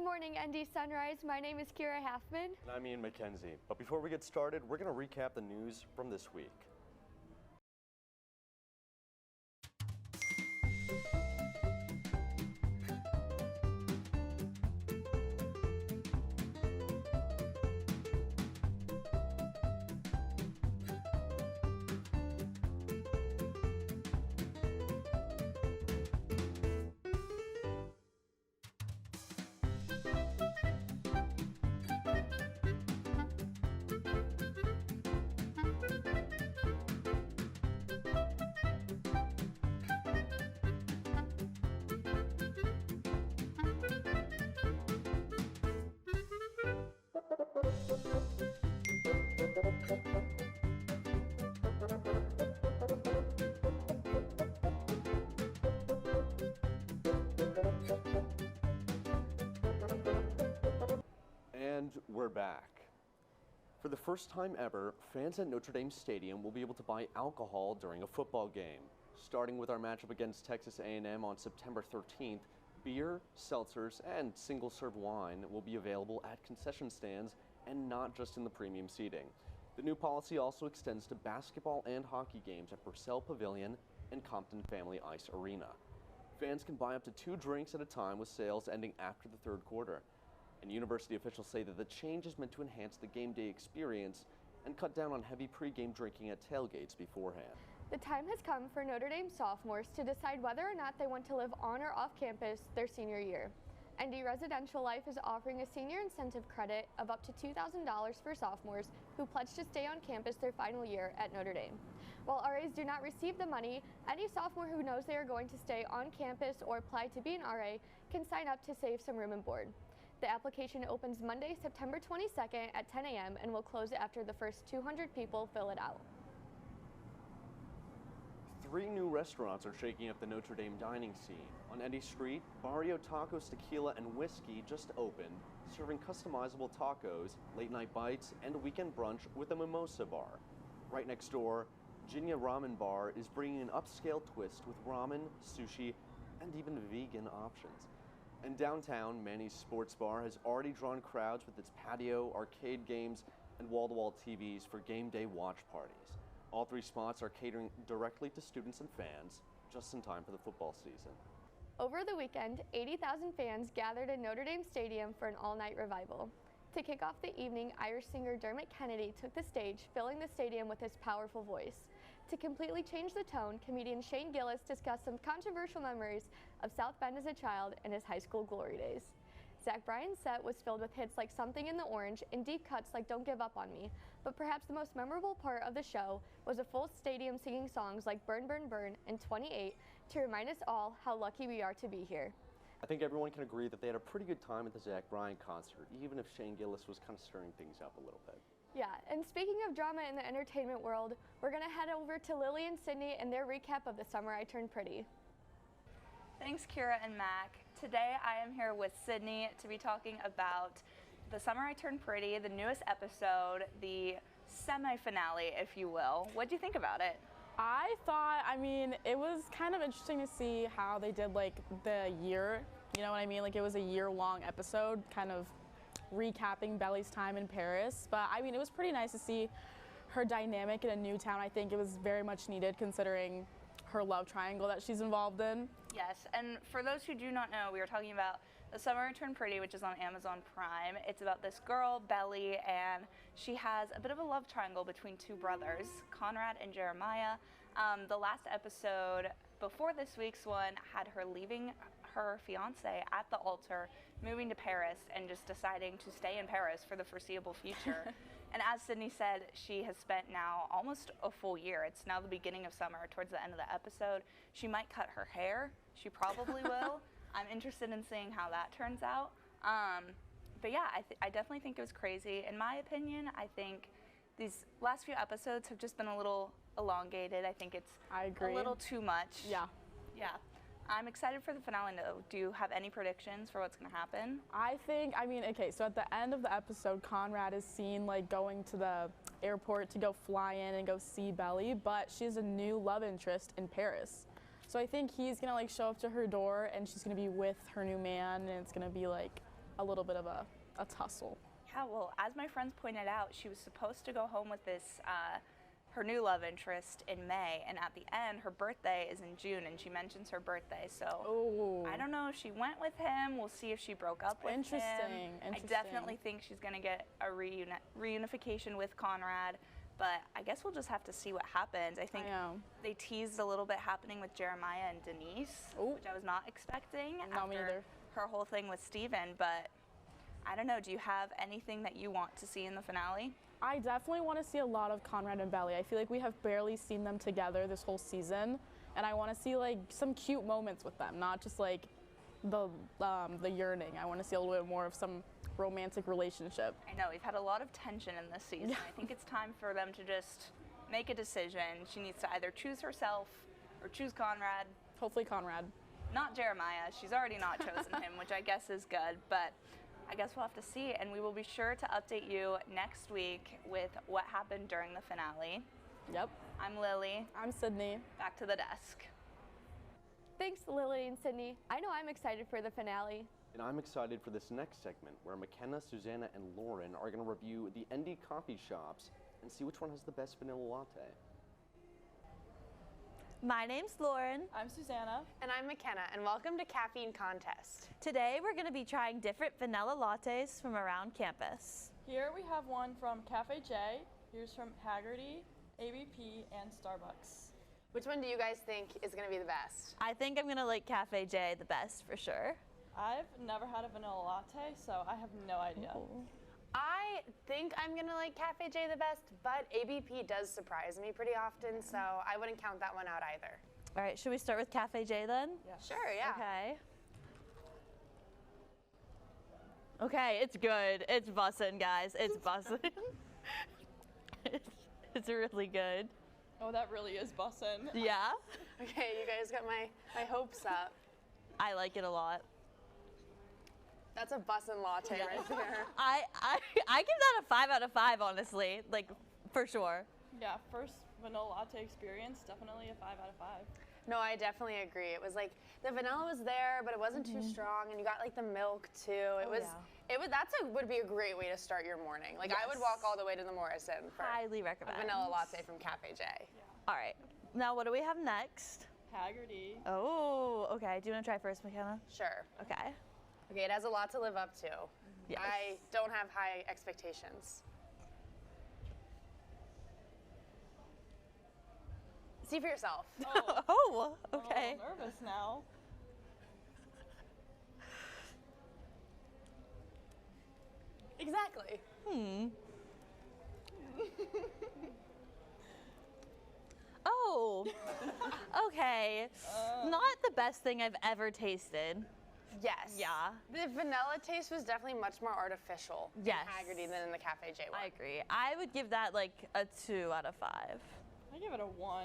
Good morning, ND Sunrise. My name is Kira Halfman. And I'm Ian MacKenzie. But before we get started, we're going to recap the news from this week. And we're back. For the first time ever, fans at Notre Dame Stadium will be able to buy alcohol during a football game. Starting with our matchup against Texas A&M on September 13th, beer, seltzers, and single-serve wine will be available at concession stands and not just in the premium seating. The new policy also extends to basketball and hockey games at Purcell Pavilion and Compton Family Ice Arena. Fans can buy up to 2 drinks at a time, with sales ending after the third quarter. And university officials say that the change is meant to enhance the game day experience and cut down on heavy pregame drinking at tailgates beforehand. The time has come for Notre Dame sophomores to decide whether or not they want to live on or off campus their senior year. ND Residential Life is offering a senior incentive credit of up to $2,000 for sophomores who pledge to stay on campus their final year at Notre Dame. While RAs do not receive the money, any sophomore who knows they are going to stay on campus or apply to be an RA can sign up to save some room and board. The application opens Monday, September 22nd at 10 a.m. and will close after the first 200 people fill it out. 3 new restaurants are shaking up the Notre Dame dining scene. On Eddy Street, Barrio Tacos Tequila and Whiskey just opened, serving customizable tacos, late-night bites, and a weekend brunch with a mimosa bar. Right next door, Jinya Ramen Bar is bringing an upscale twist with ramen, sushi, and even vegan options. And downtown, Manny's Sports Bar has already drawn crowds with its patio, arcade games, and wall-to-wall TVs for game day watch parties. All 3 spots are catering directly to students and fans, just in time for the football season. Over the weekend, 80,000 fans gathered in Notre Dame Stadium for an all-night revival. To kick off the evening, Irish singer Dermot Kennedy took the stage, filling the stadium with his powerful voice. To completely change the tone, comedian Shane Gillis discussed some controversial memories of South Bend as a child and his high school glory days. Zach Bryan's set was filled with hits like Something in the Orange and deep cuts like Don't Give Up on Me, but perhaps the most memorable part of the show was a full stadium singing songs like Burn, Burn, Burn and 28 to remind us all how lucky we are to be here. I think everyone can agree that they had a pretty good time at the Zach Bryan concert, even if Shane Gillis was kind of stirring things up a little bit. Yeah, and speaking of drama in the entertainment world, we're going to head over to Lilly and Sydney and their recap of The Summer I Turned Pretty. Thanks, Kira and Mac. Today I am here with Sydney to be talking about The Summer I Turned Pretty, the newest episode, the semi-finale, if you will. What do you think about it? I thought, it was kind of interesting to see how they did like the year, you know what I mean? Like it was a year-long episode, kind of recapping Belly's time in Paris. But it was pretty nice to see her dynamic in a new town. I think it was very much needed considering her love triangle that she's involved in. Yes, and for those who do not know, we are talking about The Summer I Turned Pretty, which is on Amazon Prime. It's about this girl, Belly, and she has a bit of a love triangle between 2 brothers, Conrad and Jeremiah. The last episode before this week's one had her leaving her fiance at the altar, moving to Paris, and just deciding to stay in Paris for the foreseeable future. And as Sydney said, she has spent now almost a full year. It's now the beginning of summer, towards the end of the episode. She might cut her hair. She probably will. I'm interested in seeing how that turns out. But yeah, I definitely think it was crazy. In my opinion, I think these last few episodes have just been a little elongated. I think it's a little too much. Yeah. Yeah. I'm excited for the finale though. Do you have any predictions for what's going to happen? I think, okay, so at the end of the episode, Conrad is seen like going to the airport to go fly in and go see Belly, but she has a new love interest in Paris. So I think he's going to like show up to her door and she's going to be with her new man, and it's going to be like a little bit of a tussle. Yeah, well, as my friends pointed out, she was supposed to go home with this, her new love interest in May, and at the end, her birthday is in June, and she mentions her birthday, so I don't know if she went with him. We'll see if she broke up with him. I definitely think she's going to get a reunification with Conrad, but I guess we'll just have to see what happens. I think they teased a little bit happening with Jeremiah and Denise, which I was not expecting after her whole thing with Steven, but I don't know. Do you have anything that you want to see in the finale? I definitely want to see a lot of Conrad and Belly. I feel like we have barely seen them together this whole season, and I want to see like some cute moments with them, not just like the yearning. I want to see a little bit more of some romantic relationship. I know, we've had a lot of tension in this season. I think it's time for them to just make a decision. She needs to either choose herself or choose Conrad. Hopefully Conrad. Not Jeremiah. She's already not chosen him, which I guess is good, but I guess we'll have to see, and we will be sure to update you next week with what happened during the finale. Yep. I'm Lily. I'm Sydney. Back to the desk. Thanks, Lily and Sydney. I know I'm excited for the finale. And I'm excited for this next segment where McKenna, Suzanna, and Lauren are going to review the indie coffee shops and see which one has the best vanilla latte. My name's Lauren. I'm Suzanna. And I'm McKenna, and welcome to Caffeine Contest. Today we're going to be trying different vanilla lattes from around campus. Here we have one from Cafe J, here's from Haggerty, ABP, and Starbucks. Which one do you guys think is going to be the best? I think I'm going to like Cafe J the best for sure. I've never had a vanilla latte, so I have no idea. Ooh. I think I'm going to like Cafe J the best, but ABP does surprise me pretty often, so I wouldn't count that one out either. All right, should we start with Cafe J then? Yeah. Sure, yeah. Okay. Okay, it's good. It's bussin', guys. It's bussin'. It's really good. Oh, that really is bussin'. Yeah? Okay, you guys got my hopes up. I like it a lot. That's a bussin' latte right there. I give that a 5 out of 5, honestly. Like, for sure. Yeah, first vanilla latte experience, definitely a 5 out of 5. No, I definitely agree. It was like the vanilla was there, but it wasn't too strong, and you got like the milk too. It was would be a great way to start your morning. Like I would walk all the way to the Morrison for Highly recommend. a vanilla latte from Cafe J. All right. Now, what do we have next? Haggerty. Oh, okay. Do you want to try first, McKenna? Sure. Okay. Okay, it has a lot to live up to. Yes. I don't have high expectations. See for yourself. Oh, okay. I'm a little nervous now. Exactly. Oh, okay. Not the best thing I've ever tasted. Yes. Yeah. The vanilla taste was definitely much more artificial in Yes. Haggerty than in the Cafe J one. I agree. I would give that like a 2 out of 5. I give it a 1.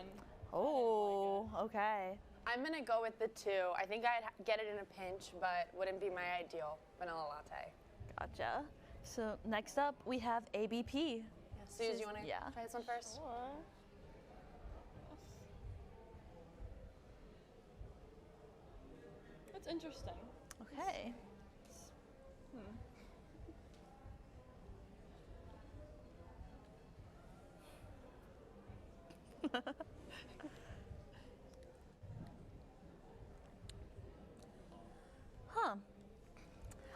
Oh, okay. I'm gonna go with the 2. I think I'd get it in a pinch, but wouldn't be my ideal vanilla latte. Gotcha. So next up, we have ABP. Suze, you wanna Yeah. try this one first? Sure. It's interesting. Okay. Huh.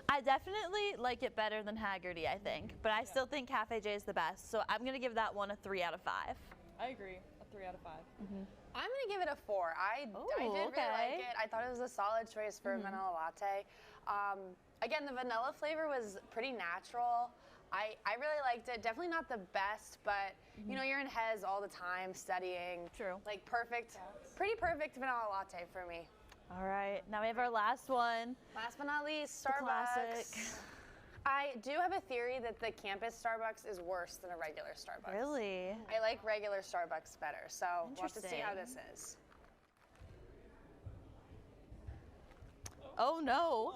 I definitely like it better than Haggerty, I think, but I still think Cafe J is the best, so I'm gonna give that one a 3 out of 5. I agree, a 3 out of 5. I'm gonna give it a 4. I did really like it. I thought it was a solid choice for a vanilla latte. Again, the vanilla flavor was pretty natural. I really liked it. Definitely not the best, but you know, you're in Hez all the time studying. True. Like perfect, pretty perfect vanilla latte for me. All right, now we have our last one. Last but not least, The classic. Starbucks. I do have a theory that the campus Starbucks is worse than a regular Starbucks. Really? I like regular Starbucks better, so we'll have to see how this Interesting. is. Oh no.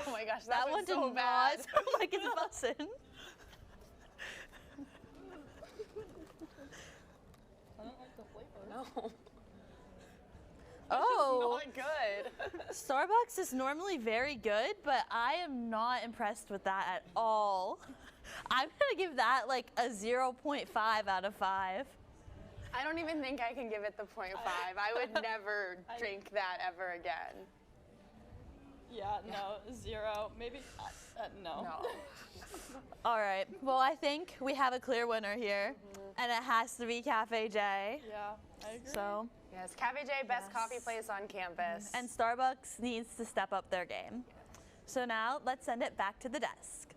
Oh my gosh, That one was did so not bad. sound like it's bussin'. I don't like the flavor. No. Oh. Not good. Starbucks is normally very good, but I am not impressed with that at all. I'm gonna give that like a 0.5 out of 5. I don't even think I can give it the 0.5. I would never drink that ever again. Yeah, no, 0. Maybe, no. No. All right, well, I think we have a clear winner here, and it has to be Cafe J. Yeah, I agree. So, Yes, Cafe J, best coffee place on campus. and Starbucks needs to step up their game. So now, let's send it back to the desk.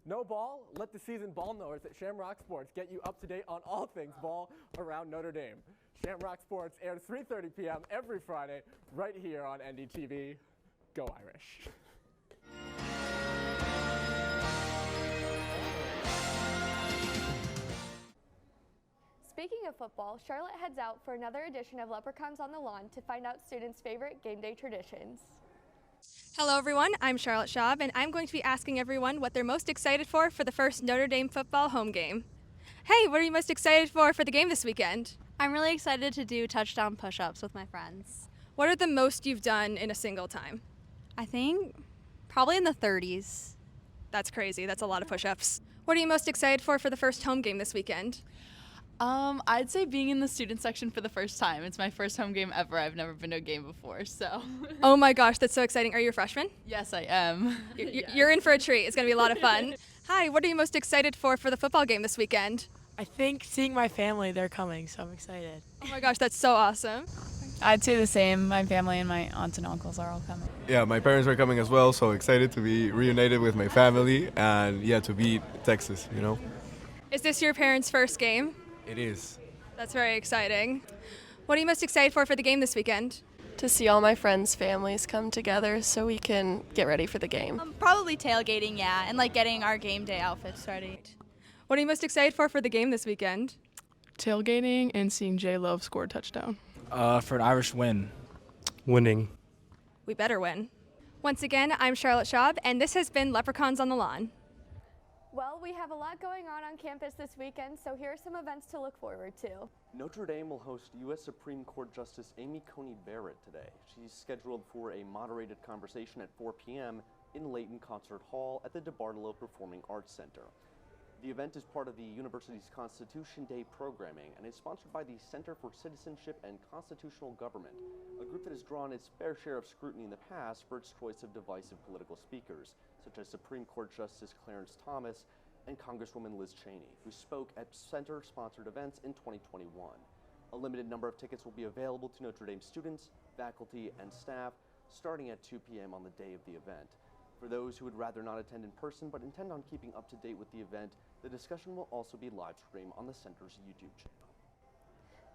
No ball? Let the seasoned ball knowers at Shamrock Sports get you up to date on all things ball around Notre Dame. Shamrock Sports airs 3:30 p.m. every Friday right here on NDTV. Go Irish. Speaking of football, Charlotte heads out for another edition of Leprechauns on the Lawn to find out students' favorite game day traditions. Hello everyone, I'm Charlotte Schaub, and I'm going to be asking everyone what they're most excited for the first Notre Dame football home game. Hey, what are you most excited for the game this weekend? I'm really excited to do touchdown push-ups with my friends. What are the most you've done in a single time? I think probably in the 30s. That's crazy, that's a lot of push-ups. What are you most excited for the first home game this weekend? I'd say being in the student section for the first time. It's my first home game ever. I've never been to a game before, so. Oh my gosh, that's so exciting. Are you a freshman? Yes, I am. You're in for a treat. It's going to be a lot of fun. Hi, what are you most excited for the football game this weekend? I think seeing my family, they're coming, so I'm excited. Oh my gosh, that's so awesome. I'd say the same. My family and my aunts and uncles are all coming. Yeah, my parents are coming as well, so excited to be reunited with my family and yeah, to beat Texas, you know. Is this your parents' first game? It is. That's very exciting. What are you most excited for the game this weekend? To see all my friends' families come together so we can get ready for the game. Probably tailgating, yeah, and like getting our game day outfits ready. What are you most excited for the game this weekend? Tailgating and seeing J Love score a touchdown. For an Irish win. Winning. We better win. Once again, I'm Charlotte Schaub, and this has been Leprechauns on the Lawn. Well, we have a lot going on campus this weekend, so here are some events to look forward to. Notre Dame will host U.S. Supreme Court Justice Amy Coney Barrett today. She's scheduled for a moderated conversation at 4 p.m. in Layton Concert Hall at the DeBartolo Performing Arts Center. The event is part of the university's Constitution Day programming and is sponsored by the Center for Citizenship and Constitutional Government, a group that has drawn its fair share of scrutiny in the past for its choice of divisive political speakers, such as Supreme Court Justice Clarence Thomas and Congresswoman Liz Cheney, who spoke at center-sponsored events in 2021. A limited number of tickets will be available to Notre Dame students, faculty, and staff starting at 2 p.m. on the day of the event. For those who would rather not attend in person but intend on keeping up to date with the event, the discussion will also be live streamed on the center's YouTube channel.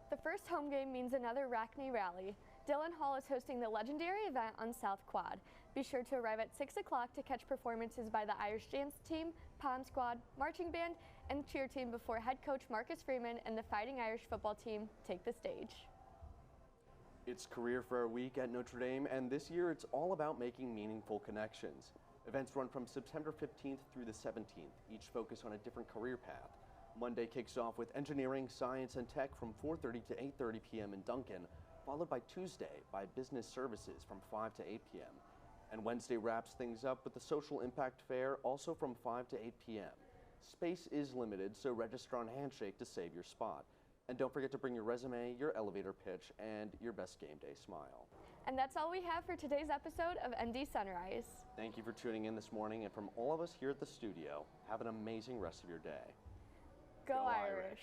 The first home game means another Rackney rally. Dillon Hall is hosting the legendary event on South Quad. Be sure to arrive at 6 o'clock to catch performances by the Irish Dance Team, Pom Squad, Marching Band, and Cheer Team before head coach Marcus Freeman and the Fighting Irish football team take the stage. It's Career Fair Week at Notre Dame, and this year it's all about making meaningful connections. Events run from September 15th through the 17th, each focus on a different career path. Monday kicks off with engineering, science, and tech from 4:30 to 8:30 p.m. in Duncan, followed by Tuesday by business services from 5 to 8 p.m. And Wednesday wraps things up with the social impact fair, also from 5 to 8 p.m. Space is limited, so register on Handshake to save your spot. And don't forget to bring your resume, your elevator pitch, and your best game day smile. And that's all we have for today's episode of ND Sunrise. Thank you for tuning in this morning, and from all of us here at the studio, have an amazing rest of your day. Go Irish.